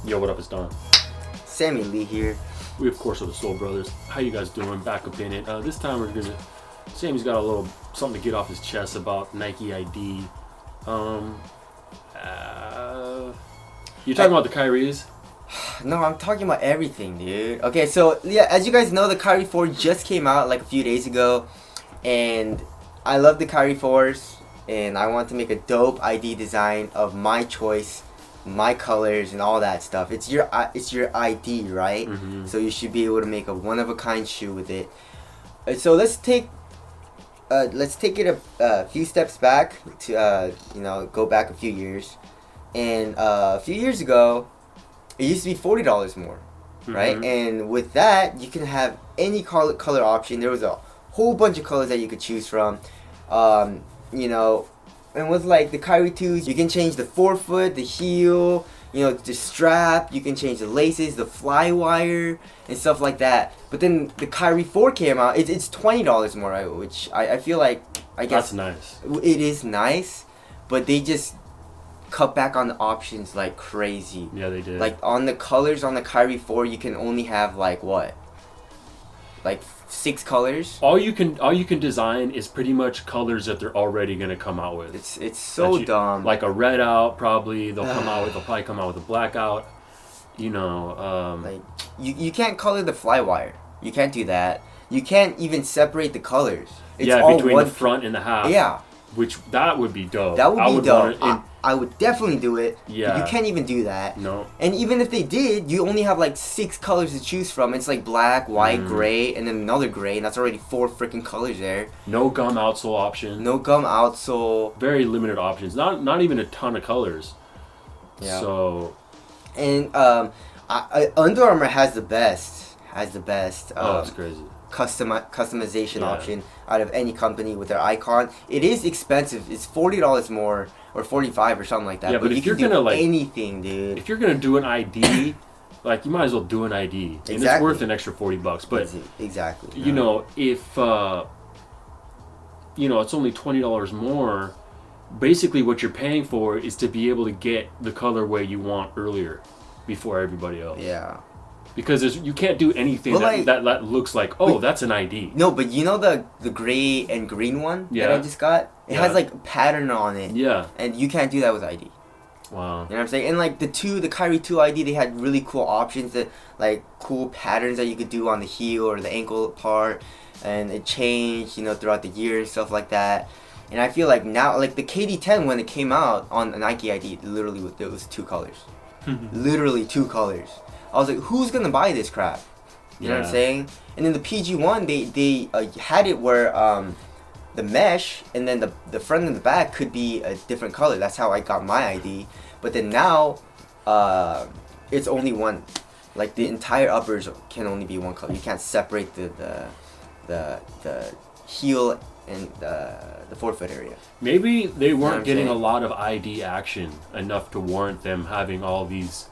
Yo, what up? It's Don. Sammy Lee here. We, of course, are the Soul Brothers. How you guys doing? Back up in it. This time we're gonna... Sammy's got a little something to get off his chest about Nike ID. You talking about the Kyries? No, I'm talking about everything, dude. Okay, so yeah, as you guys know, the Kyrie 4 just came out like a few days ago, and I love the Kyrie 4s, and I want to make a dope ID design of my choice, my colors, and all that stuff. It's your ID, right? Mm-hmm. So you should be able to make a one-of-a-kind shoe with it. So let's take it a few steps back to go back a few years, and a few years ago, it used to be $40 more, right? Mm-hmm. And with that, you can have any color option. There was a whole bunch of colors that you could choose from, and with like the Kyrie 2s, you can change the forefoot, the heel, the strap. You can change the laces, the fly wire, and stuff like that. But then the Kyrie 4 came out. It's $20 more, right? Which I feel like, I guess That's nice. It is nice, but they just cut back on the options like crazy. Yeah, they did. Like on the colors on the Kyrie 4, you can only have like what? Like 6 colors? All you can design is pretty much colors that they're already gonna come out with. It's so dumb. Like a red out, probably they'll probably come out with a blackout. Like you can't color the fly wire. You can't do that. You can't even separate the colors. It's all between one the front and the half. Yeah. Which that would be dope. That would be dope. I would definitely do it. Yeah. You can't even do that. No. And even if they did, you only have like 6 colors to choose from. It's like black, white, gray, and then another gray, and that's already 4 freaking colors there. No gum outsole option. No gum outsole. Very limited options. Not even a ton of colors. Yeah. So. And Under Armour has the best. It's crazy. Customization option out of any company with their icon. It is expensive. It's $40 more or $45 or something like that. Yeah, but if you you're can gonna do anything, dude. If you're gonna do an ID, like you might as well do an ID, and Exactly. it's worth an extra $40. But exactly, if it's only $20 more, basically what you're paying for is to be able to get the colorway you want earlier, before everybody else. Yeah. Because you can't do anything that looks like, that's an ID. No, but the gray and green one that I just got? It has like a pattern on it. Yeah. And you can't do that with ID. Wow. You know what I'm saying? And like the Kyrie 2 ID, they had really cool options, that like cool patterns that you could do on the heel or the ankle part, and it changed, throughout the year and stuff like that. And I feel like now, like the KD10 when it came out on the Nike ID, literally it was 2 colors. Literally 2 colors. I was like, who's gonna buy this crap? You know what I'm saying? And then the PG1, they had it where the mesh and then the front and the back could be a different color. That's how I got my ID. But then now, it's only one. Like the entire uppers can only be one color. You can't separate the heel and the forefoot area. Maybe they weren't getting a lot of ID action enough to warrant them having all these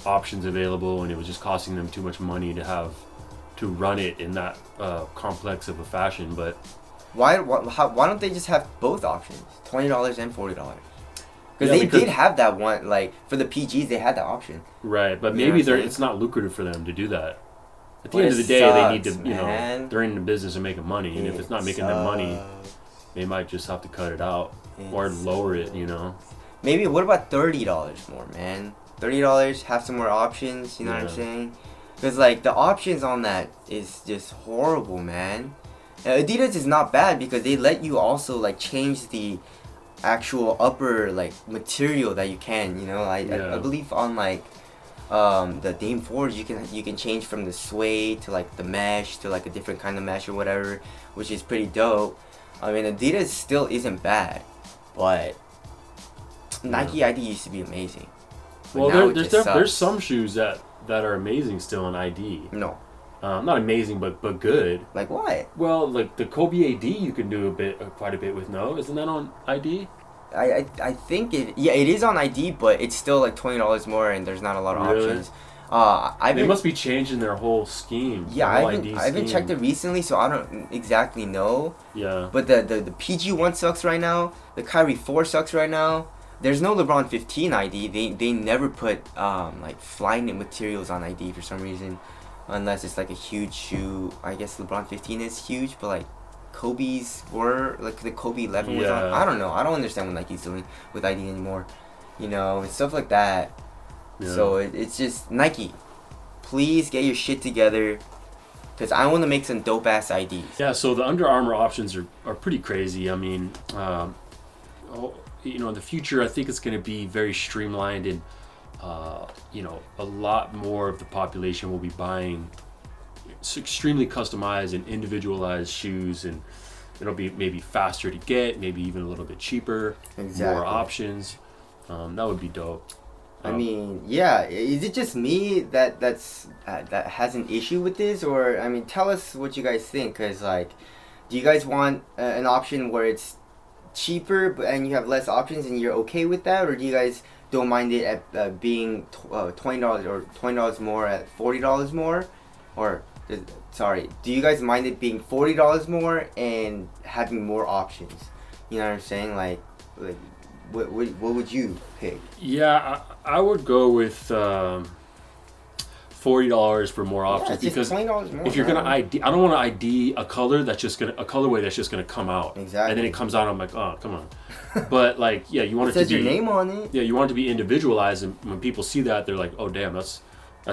options available, and it was just costing them too much money to run it in that complex of a fashion. But why don't they just have both options, $20 and $40? Because they did have that one, like for the PGs they had that option. Right, but maybe it's not lucrative for them to do that. At the end of the day, they need to, they're in the business of making money, and if it's not making them money, they might just have to cut it out or lower it. Maybe what about $30 more, man? $30, have some more options. You know what I'm saying? Because like the options on that is just horrible, man. Adidas is not bad because they let you also like change the actual upper like material that you can. I believe on like the Dame 4s you can change from the suede to like the mesh to like a different kind of mesh or whatever, which is pretty dope. I mean, Adidas still isn't bad, but Nike ID used to be amazing. Well, there's some shoes that are amazing still in ID. No. Not amazing, but good. Like what? Well, like the Kobe AD, you can do quite a bit with. No, isn't that on ID? I think it is on ID, but it's still like $20 more, and there's not a lot of options. They must be changing their whole scheme. Yeah, I haven't checked it recently, so I don't exactly know. Yeah. But the PG1 sucks right now. The Kyrie 4 sucks right now. there's no LeBron 15 ID. They never put like Flyknit materials on ID for some reason, unless it's like a huge shoe. I guess LeBron 15 is huge, but like Kobe's were like the Kobe 11 was on. I don't know. I don't understand what Nike's doing with ID anymore. You know, and stuff like that. Yeah. So it's just Nike. Please get your shit together, because I want to make some dope ass IDs. Yeah. So the Under Armour options are pretty crazy. I mean, you know, in the future, I think it's going to be very streamlined, and you know, a lot more of the population will be buying extremely customized and individualized shoes, and it'll be maybe faster to get, maybe even a little bit cheaper, more options. That would be dope. I mean, yeah. Is it just me that has an issue with this, or I mean, tell us what you guys think. Cause like, do you guys want an option where it's cheaper and you have less options and you're okay with that, or do you guys don't mind it at being $20 or $20 more at $40 more, or sorry, do you guys mind it being $40 more and having more options? You know what I'm saying? Like what would you pick? Yeah, I would go with $40 for more options, because $20 more, if you're gonna ID, I don't want to ID a colorway that's just gonna come out. Exactly. And then it comes out, I'm like, oh, come on. But like, yeah, you want it to be, your name on it. Yeah, you want it to be individualized, and when people see that, they're like, oh damn, that's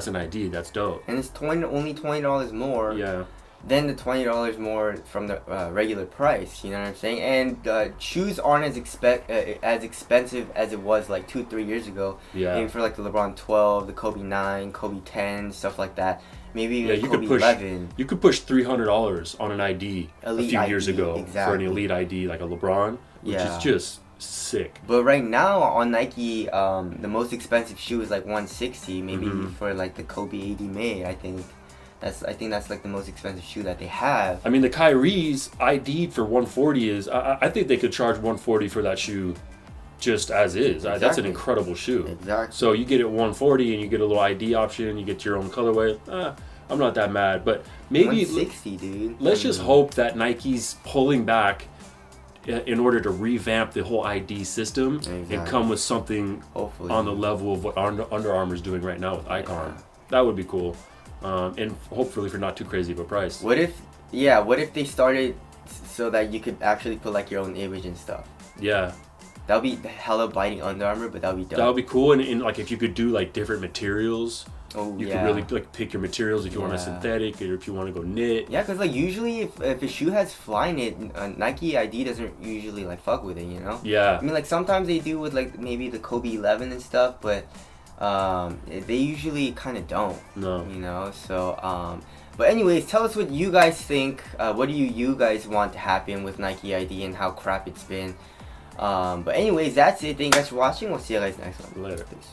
an ID, that's dope. And it's only $20 more. Yeah. Than the $20 more from the regular price. You know what I'm saying? And shoes aren't as expensive as it was like 2-3 years ago. Yeah. Maybe for like the LeBron 12, the Kobe 9, Kobe 10, stuff like that. Maybe even you Kobe could push, 11. You could push $300 on an ID Elite a few ID, years ago exactly. for an elite ID like a LeBron, which is just sick. But right now on Nike, the most expensive shoe is like $160, maybe for like the Kobe 80 May. I think that's like the most expensive shoe that they have. I mean, the Kyrie's ID for $140 is. I think they could charge $140 for that shoe, just as is. Exactly. That's an incredible shoe. Exactly. So you get it $140 and you get a little ID option. You get your own colorway. I'm not that mad, but maybe $160, dude. Let's just hope that Nike's pulling back in order to revamp the whole ID system and come with something on the level of what Under Armour's doing right now with Icon. Yeah. That would be cool. And hopefully for not too crazy of a price. What if they started so that you could actually put like your own image and stuff? Yeah. That would be hella biting Under Armour, but that would be dope. That would be cool, and like if you could do like different materials. You could really like pick your materials if you want a synthetic, or if you want to go knit. Yeah, because like usually if a shoe has Flyknit, Nike ID doesn't usually like fuck with it, you know? Yeah. I mean, like sometimes they do with like maybe the Kobe 11 and stuff, but they usually kind of don't. No. You know, so but anyways, tell us what you guys think. What do you guys want to happen with Nike ID and how crap it's been. But anyways, that's it. Thank you guys for watching. We'll see you guys next one. Later. Peace.